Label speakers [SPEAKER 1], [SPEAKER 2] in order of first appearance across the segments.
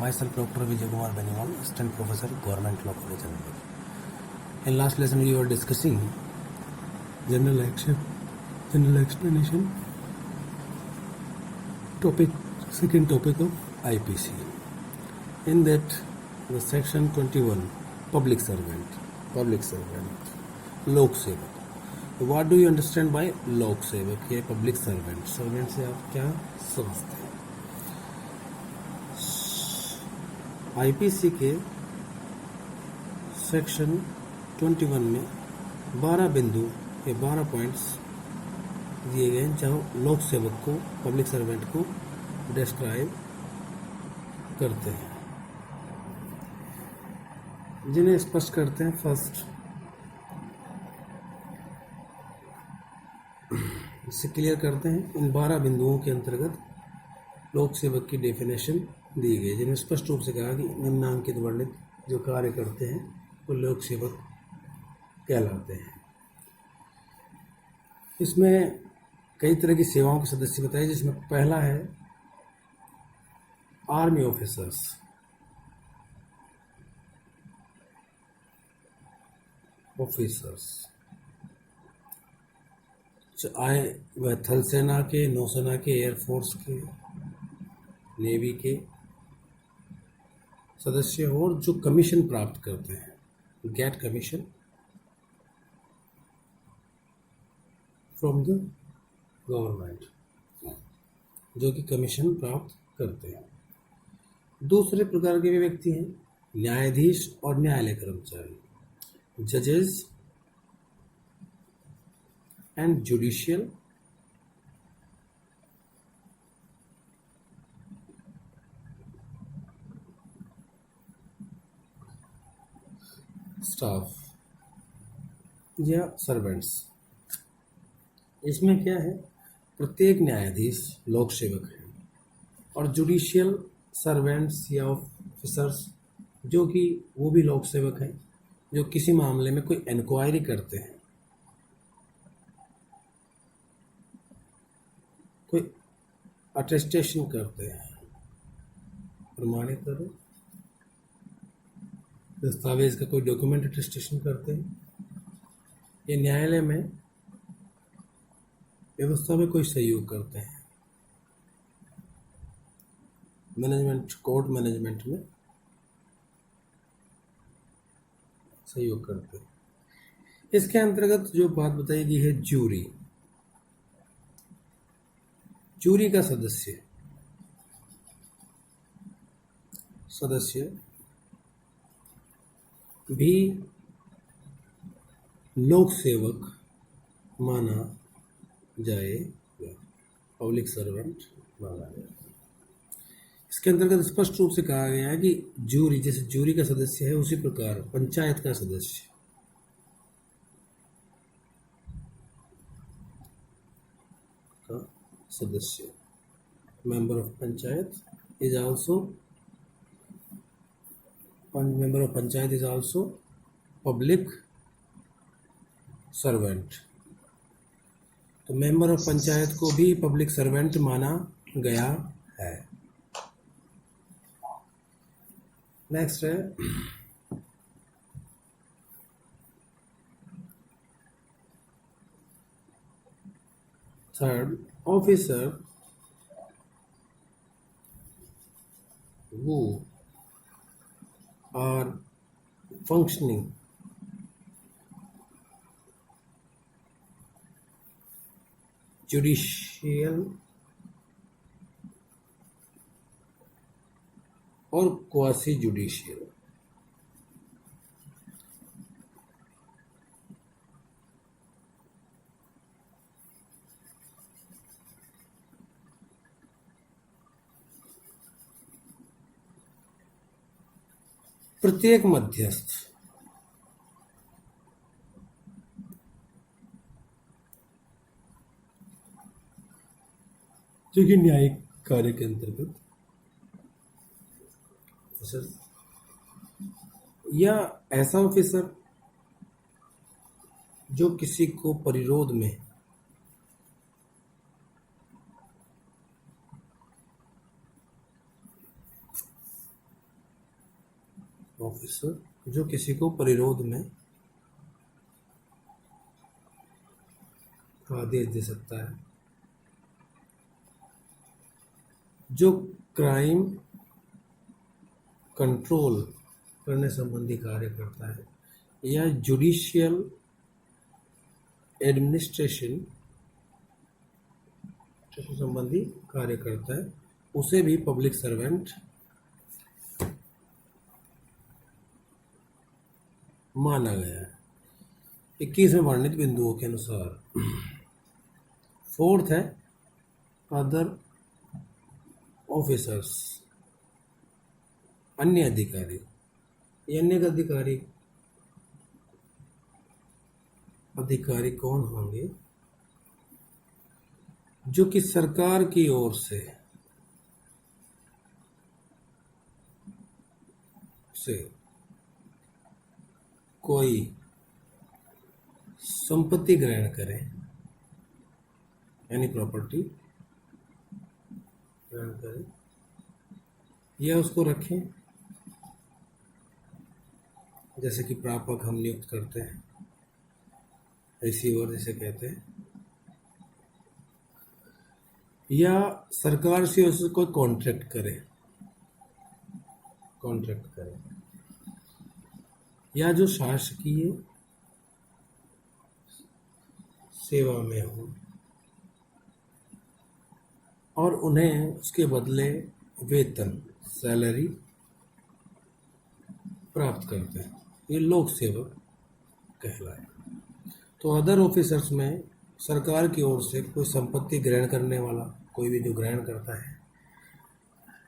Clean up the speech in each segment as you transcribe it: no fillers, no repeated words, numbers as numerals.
[SPEAKER 1] Myself Dr. Vijay Kumar Beniwal, Assistant Professor, Government Law College, Chennai. In last lesson we were discussing general explanation topic, second topic of IPC. In that, the section 21, public servant, लोक सेवक. What do you understand by लोक सेवक या public servant? Servant से आप क्या समझते हैं? आईपीसी के सेक्शन 21 में 12 बिंदु या 12 पॉइंट्स दिए गए हैं जहाँ लोक सेवक को, पब्लिक सर्वेंट को डिस्क्राइब करते हैं, जिन्हें स्पष्ट करते हैं. फर्स्ट, इससे क्लियर करते हैं. इन 12 बिंदुओं के अंतर्गत लोक सेवक की डेफिनेशन दी गई, जिन्हें स्पष्ट रूप से कहा कि निम्नांकित वर्णित जो कार्य करते हैं वो लोक सेवक कहलाते हैं. इसमें कई तरह की सेवाओं के सदस्य बताए, जिसमें पहला है आर्मी ऑफिसर्स. आए वह थल सेना के, नौसेना के, एयरफोर्स के, नेवी के सदस्य हो और जो कमीशन प्राप्त करते हैं, get commission from the government, जो कि कमीशन प्राप्त करते हैं. दूसरे प्रकार के भी व्यक्ति हैं न्यायाधीश और न्यायालय कर्मचारी, जजेस एंड जुडिशियल स्टाफ या सर्वेंट्स. इसमें क्या है, प्रत्येक न्यायाधीश लोक सेवक है और जुडिशियल सर्वेंट्स या ऑफिसर्स जो कि वो भी लोक सेवक हैं, जो किसी मामले में कोई इंक्वायरी करते हैं, कोई अटेस्टेशन करते हैं, प्रमाणित करो दस्तावेज का कोई डॉक्यूमेंट अटेस्टेशन करते हैं, ये न्यायालय में व्यवस्था में कोई सहयोग करते हैं, मैनेजमेंट, कोर्ट मैनेजमेंट में सहयोग करते हैं. इसके अंतर्गत जो बात बताई गई है, जूरी का सदस्य भी लोक सेवक माना जाएगा, पब्लिक सर्वेंट माना जाएगा. इसके अंतर्गत स्पष्ट रूप से कहा गया है कि जूरी, जैसे जूरी का सदस्य है उसी प्रकार पंचायत का सदस्य member of panchayat is also public servant. तो मेंबर ऑफ पंचायत को भी पब्लिक सर्वेंट माना गया है. नेक्स्ट है third, officer who are functioning judicial और क्वासी जुडिशियल. प्रत्येक मध्यस्थ जो कि न्यायिक कार्य के अंतर्गत या ऐसा ऑफिसर जो किसी को परिरोध में ऑफिसर जो किसी को परिरोध में आदेश दे सकता है, जो क्राइम कंट्रोल करने संबंधी कार्य करता है, या जुडिशियल एडमिनिस्ट्रेशन से संबंधी कार्य करता है, उसे भी पब्लिक सर्वेंट माना गया है। 21वें वर्णित बिंदुओं के अनुसार। फोर्थ है अदर ऑफिसर्स, अन्य अधिकारी। ये अन्य अधिकारी कौन होंगे? जो कि सरकार की ओर से कोई संपत्ति ग्रहण करें, यानी प्रॉपर्टी ग्रहण करें या उसको रखें, जैसे कि प्रापक हम नियुक्त करते हैं, रिसीवर जिसे कहते हैं, या सरकार से उससे कोई कॉन्ट्रैक्ट करे, या जो शासकीय सेवा में हो और उन्हें उसके बदले वेतन, सैलरी प्राप्त करते हैं, ये लोक सेवक कहलाए। तो अदर ऑफिसर्स में सरकार की ओर से कोई संपत्ति ग्रहण करने वाला, कोई भी जो ग्रहण करता है,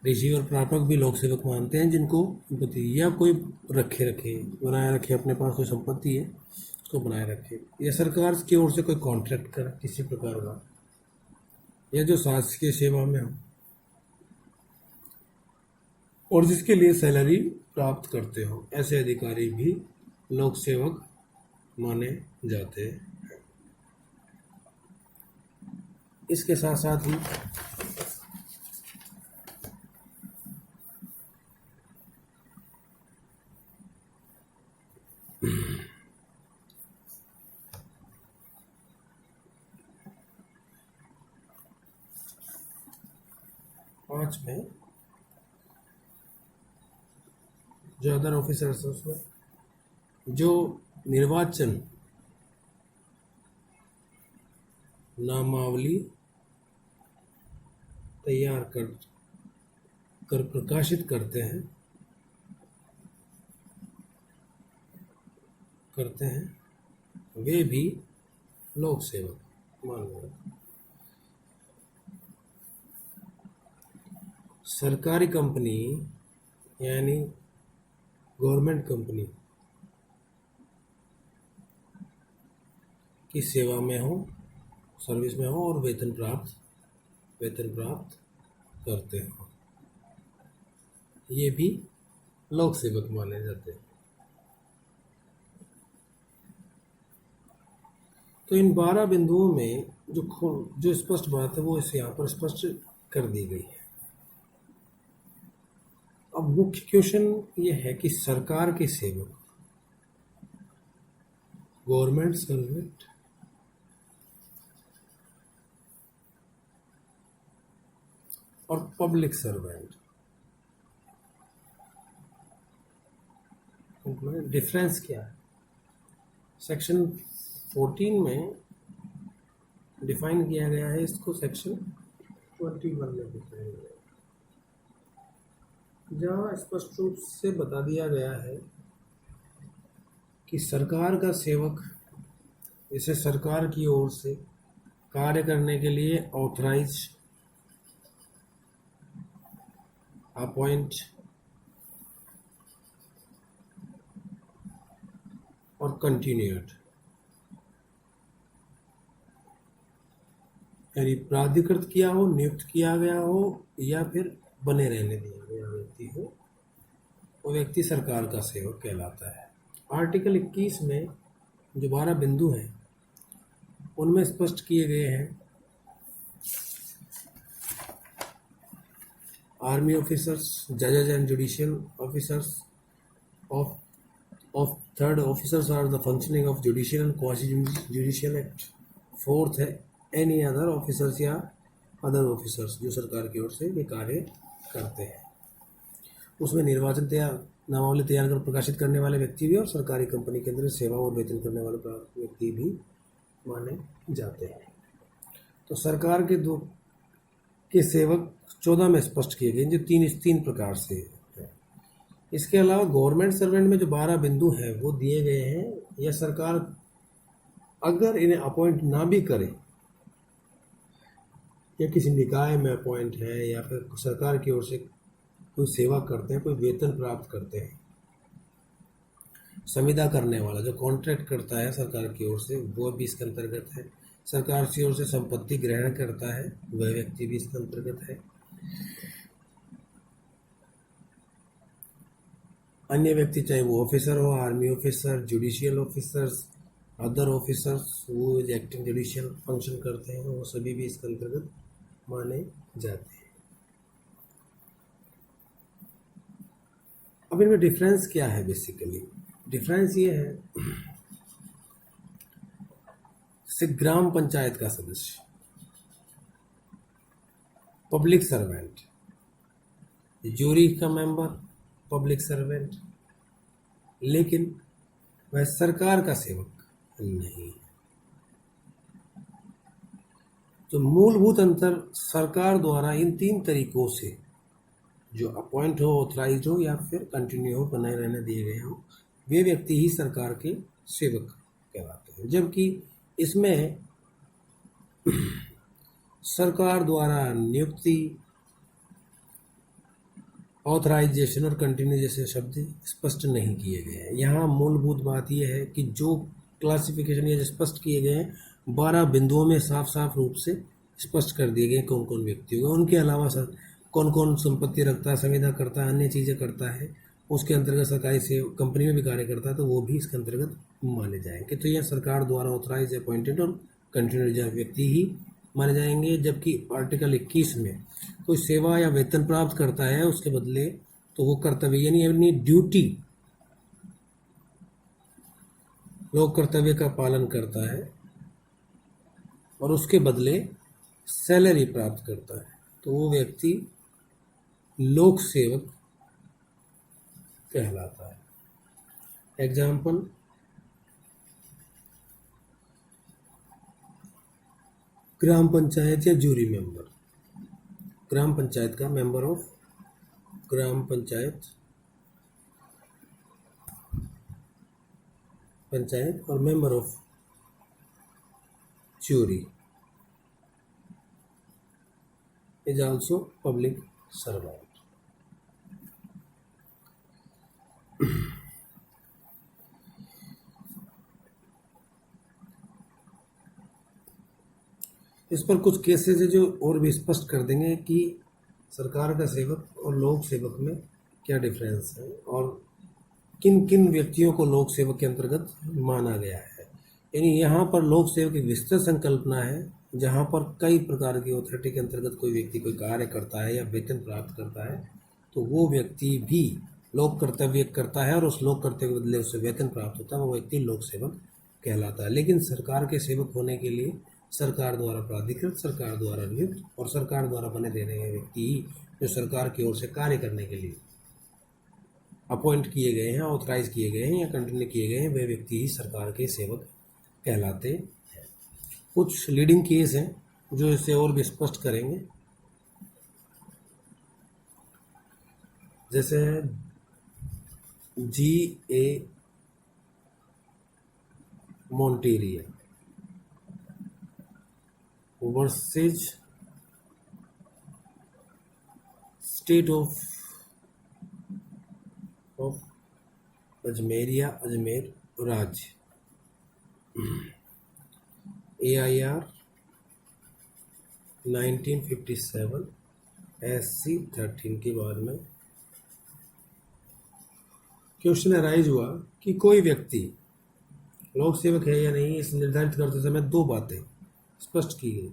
[SPEAKER 1] रिसीवर प्रापक भी लोक सेवक मानते हैं जिनको संपत्ति, या कोई बनाए रखे, अपने पास कोई संपत्ति है उसको बनाए रखे, या सरकार की ओर से कोई कॉन्ट्रैक्ट करे किसी प्रकार का, या जो शासकीय सेवा में हो और जिसके लिए सैलरी प्राप्त करते हो, ऐसे अधिकारी भी लोक सेवक माने जाते हैं। इसके साथ साथ ही पांच में जो अदर ऑफिसर्स हैं उसमें जो निर्वाचन नामावली तैयार कर प्रकाशित करते हैं वे भी लोक सेवक माने जाते। सरकारी कंपनी यानी गवर्नमेंट कंपनी की सेवा में हो, सर्विस में हो और वेतन प्राप्त करते हो, ये भी लोक सेवक माने जाते हैं। तो इन 12 बिंदुओं में जो स्पष्ट बात है वो इसे यहाँ पर स्पष्ट कर दी गई है। अब मुख्य क्वेश्चन ये है कि सरकार के सेवक, गवर्नमेंट सर्वेंट और पब्लिक सर्वेंट में डिफरेंस क्या है? सेक्शन 14 में डिफाइन किया गया है इसको, सेक्शन 21 में डिफाइन किया है, जहाँ स्पष्ट रूप से बता दिया गया है कि सरकार का सेवक इसे सरकार की ओर से कार्य करने के लिए ऑथराइज, अपॉइंट और कंटिन्यूड, यानी प्राधिकृत किया हो, नियुक्त किया गया हो या फिर बने रहने दिया गया व्यक्ति हो, वो व्यक्ति सरकार का सेवक कहलाता है। आर्टिकल 21 में जो 12 बिंदु हैं उनमें स्पष्ट किए गए हैं आर्मी ऑफिसर्स, जजेज and judicial officers, of of third, officers are the functioning of judicial and quasi-judicial act. Fourth है एनी अदर ऑफिसर्स या अदर ऑफिसर्स जो सरकार की ओर से ये कार्य करते हैं। उसमें निर्वाचन नामावली तैयार कर प्रकाशित करने वाले व्यक्ति भी और सरकारी कंपनी के अंदर सेवा और वेतन करने वाले व्यक्ति भी माने जाते हैं। तो सरकार के दो के सेवक 14 में स्पष्ट किए गए जो तीन प्रकार से है। इसके अलावा गवर्नमेंट सर्वेंट में जो 12 बिंदु हैं वो दिए गए हैं। या सरकार अगर इन्हें अपॉइंट ना भी करे या किसी निकाय में अपॉइंट है या फिर सरकार की ओर से कोई सेवा करते हैं, कोई वेतन प्राप्त करते हैं, संविदा करने वाला जो कॉन्ट्रैक्ट करता है सरकार की ओर से वो भी इसके अंतर्गत है। सरकार की ओर से संपत्ति ग्रहण करता है वह व्यक्ति भी इसके अंतर्गत है। अन्य व्यक्ति चाहे वो ऑफिसर हो, army officer, judicial officers, other officers वो एक्टिंग जुडिशियल फंक्शन करते हैं, वो सभी भी इसके अंतर्गत माने जाते हैं। अब इनमें डिफरेंस क्या है? बेसिकली डिफरेंस ये है जैसे ग्राम पंचायत का सदस्य, पब्लिक सर्वेंट, जूरी का मेंबर पब्लिक सर्वेंट, लेकिन वह सरकार का सेवक नहीं। तो मूलभूत अंतर सरकार द्वारा इन 3 तरीकों से जो अपॉइंट हो, ऑथराइज हो या फिर कंटिन्यू हो, बनाए रहने दिए गए हो, वे व्यक्ति ही सरकार के सेवक कहलाते हैं। जबकि इसमें सरकार द्वारा नियुक्ति, ऑथराइजेशन और कंटिन्यू जैसे शब्द स्पष्ट नहीं किए गए हैं। यहाँ मूलभूत बात यह है कि जो क्लासिफिकेशन ये स्पष्ट किए गए हैं 12 बिंदुओं में साफ साफ रूप से स्पष्ट कर दिए गए कौन कौन व्यक्ति होगा। उनके अलावा सर कौन कौन संपत्ति रखता है, संविदा करता है, अन्य चीज़ें करता है, उसके अंतर्गत सरकारी से कंपनी में भी कार्य करता है, तो वो भी इसके अंतर्गत माने जाएंगे। तो यह सरकार द्वारा ऑथराइज, अपॉइंटेड और कंटिन्यू व्यक्ति ही माने जाएंगे। जबकि आर्टिकल 21 में कोई सेवा या वेतन प्राप्त करता है उसके बदले तो वो कर्तव्य यानी अपनी ड्यूटी, लोक कर्तव्य का पालन करता है और उसके बदले सैलरी प्राप्त करता है, तो वो व्यक्ति लोक सेवक कहलाता है। एग्जाम्पल, ग्राम पंचायत या जूरी मेंबर, ग्राम पंचायत का मेंबर ऑफ ग्राम पंचायत और member of jury is also public servant. इस पर कुछ केसेस है जो और भी स्पष्ट कर देंगे कि सरकार का सेवक और लोक सेवक में क्या डिफरेंस है और किन किन व्यक्तियों को लोक सेवक के अंतर्गत माना गया है। यानी यहाँ पर लोक सेवक की विस्तृत संकल्पना है जहाँ पर कई प्रकार की अथॉरिटी के अंतर्गत कोई व्यक्ति कोई कार्य करता है या वेतन प्राप्त करता है तो वो व्यक्ति भी लोक कर्तव्य करता है और उस लोक कर्तव्य के बदले उससे वेतन प्राप्त होता है, वो व्यक्ति लोक सेवक कहलाता है। लेकिन सरकार के सेवक होने के लिए सरकार द्वारा प्राधिकृत, सरकार द्वारा नियुक्त और सरकार द्वारा बने देने गए व्यक्ति ही जो सरकार की ओर से कार्य करने के लिए अपॉइंट किए गए हैं, ऑथराइज किए गए हैं या कंटिन्यू किए गए हैं, वे व्यक्ति ही सरकार के सेवक कहलाते हैं। कुछ लीडिंग केस हैं जो इसे और भी स्पष्ट करेंगे, जैसे G.A. Monteria versus state of Ajmeria, Ajmer राज्य, AIR 1957 SC 13 के बाद में क्वेश्चन अराइज हुआ कि कोई व्यक्ति लोक सेवक है या नहीं। इस निर्धारित करते समय 2 बातें स्पष्ट की गई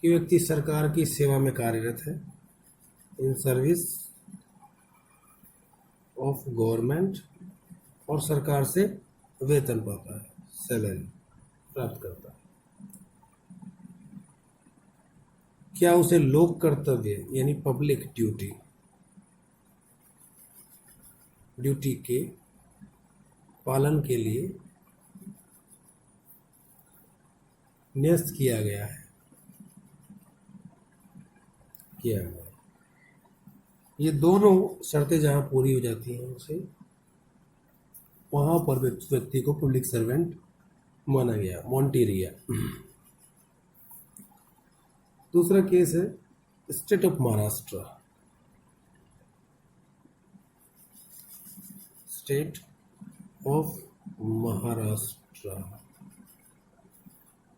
[SPEAKER 1] कि व्यक्ति सरकार की सेवा में कार्यरत है, इन सर्विस ऑफ गवर्नमेंट, और सरकार से वेतन पाता है, सैलरी प्राप्त करता है। क्या उसे लोक कर्तव्य यानी पब्लिक ड्यूटी के पालन के लिए न्यस्त किया गया है? किया गया। ये दोनों शर्तें जहां पूरी हो जाती हैं उसे वहां पर व्यक्ति को पब्लिक सर्वेंट माना गया, मॉन्टेरिया। दूसरा केस है state of Maharashtra. State of Maharashtra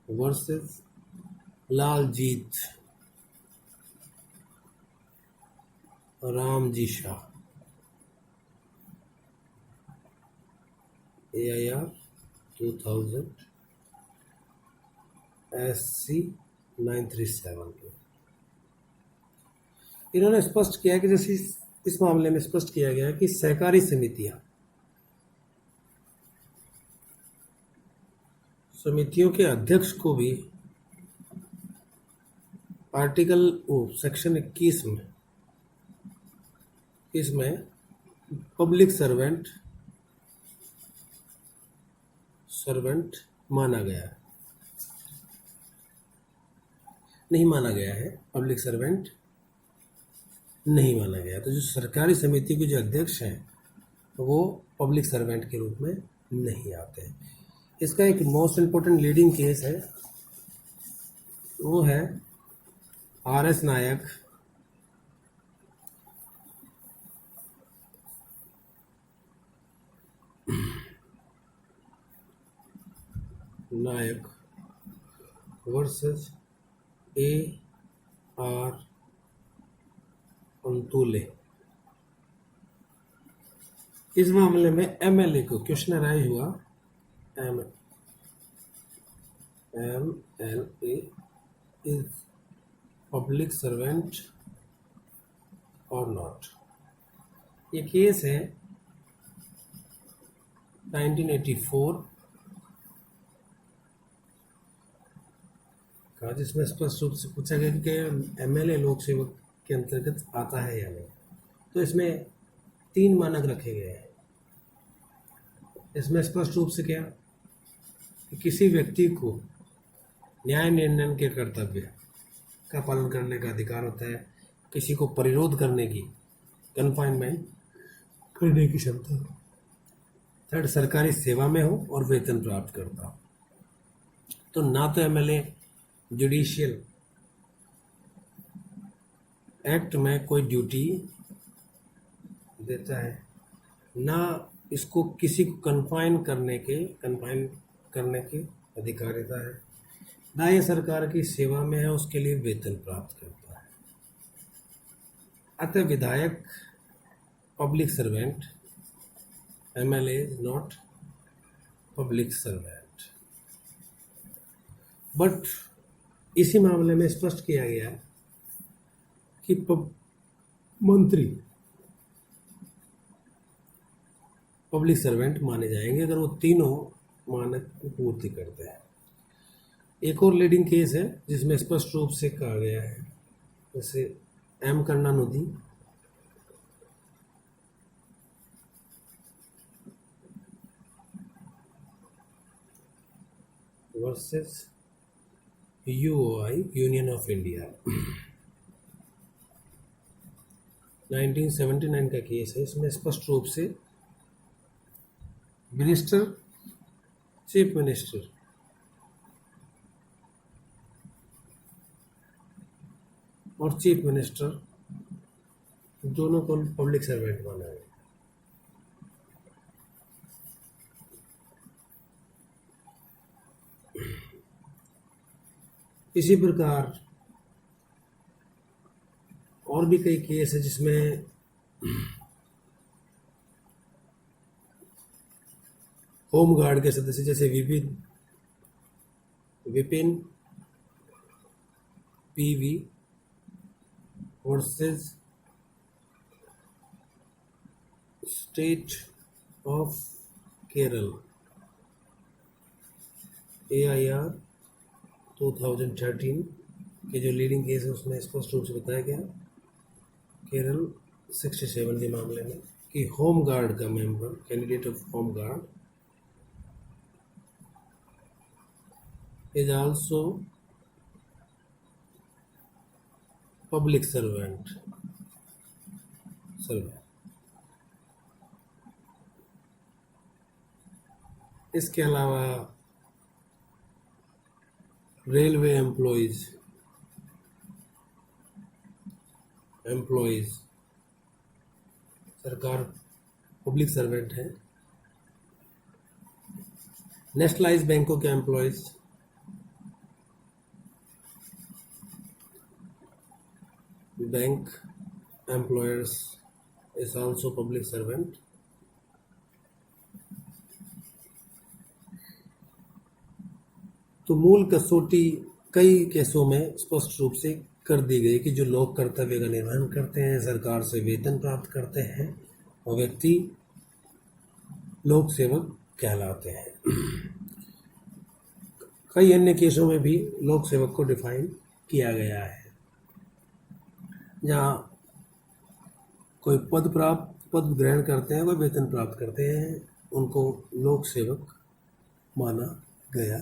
[SPEAKER 1] versus Laljit Ramji Shah, AIR 2000 SC 937 के। इन्होंने स्पष्ट किया कि जैसे इस मामले में स्पष्ट किया गया कि सहकारी समितियों के अध्यक्ष को भी आर्टिकल सेक्शन 21 में इसमें पब्लिक सर्वेंट माना गया है, नहीं माना गया है, पब्लिक सर्वेंट नहीं माना गया। तो जो सरकारी समिति के जो अध्यक्ष हैं वो पब्लिक सर्वेंट के रूप में नहीं आते हैं। इसका एक मोस्ट इम्पोर्टेंट लीडिंग केस है, वो है RS नायक वर्सेस AR अंतुले। इस मामले में MLA को क्वेश्चन राय हुआ, MLA इज पब्लिक सर्वेंट और नॉट। ये केस है 1984 का, जिसमें स्पष्ट रूप से पूछा गया कि MLA लोक सेवक के अंतर्गत आता है या नहीं। तो इसमें 3 मानक रखे गए हैं। इसमें स्पष्ट रूप से क्या कि किसी व्यक्ति को न्याय निर्णय के कर्तव्य का पालन करने का अधिकार होता है, किसी को परिरोध करने की, कन्फाइनमेंट करने की क्षमता। थर्ड, सरकारी सेवा में हो और वेतन प्राप्त करता हो। तो ना तो MLA जुडिशियल एक्ट में कोई ड्यूटी देता है, ना इसको किसी को कन्फाइन करने के अधिकारिता है, ना ये सरकार की सेवा में है उसके लिए वेतन प्राप्त करता है। अतः विधायक public servant, MLA is not public servant. But इसी मामले में स्पष्ट किया गया कि मंत्री पब्लिक सर्वेंट माने जाएंगे अगर वो तीनों मानक की पूर्ति करते हैं। एक और लीडिंग केस है जिसमें स्पष्ट रूप से कहा गया है, जैसे M Karunanidhi versus UOI union of India 1979 का केस है। इसमें स्पष्ट रूप से मिनिस्टर, चीफ मिनिस्टर और चीफ मिनिस्टर दोनों को पब्लिक सर्वेंट माना है। इसी प्रकार और भी कई केस है जिसमें होम गार्ड के सदस्य जैसे Vipin PV versus state of Kerala AIR 2013 के जो लीडिंग केस है उसमें स्पष्ट रूप से बताया गया केरल 67 के मामले में कि होम गार्ड का member candidate of home guard is also public servant. इसके अलावा रेलवे एम्प्लॉयज सरकार पब्लिक सर्वेंट है। नेशनलाइज बैंकों के employees bank employers is also public servant. तो मूल कसौटी कई केसों में स्पष्ट रूप से कर दी गई कि जो लोग कर्तव्य का निर्वहन करते हैं, सरकार से वेतन प्राप्त करते हैं, वो व्यक्ति लोक सेवक कहलाते हैं। कई अन्य केसों में भी लोक सेवक को डिफाइन किया गया है। जहाँ कोई पद ग्रहण करते हैं, कोई वेतन प्राप्त करते हैं, उनको लोक सेवक माना गया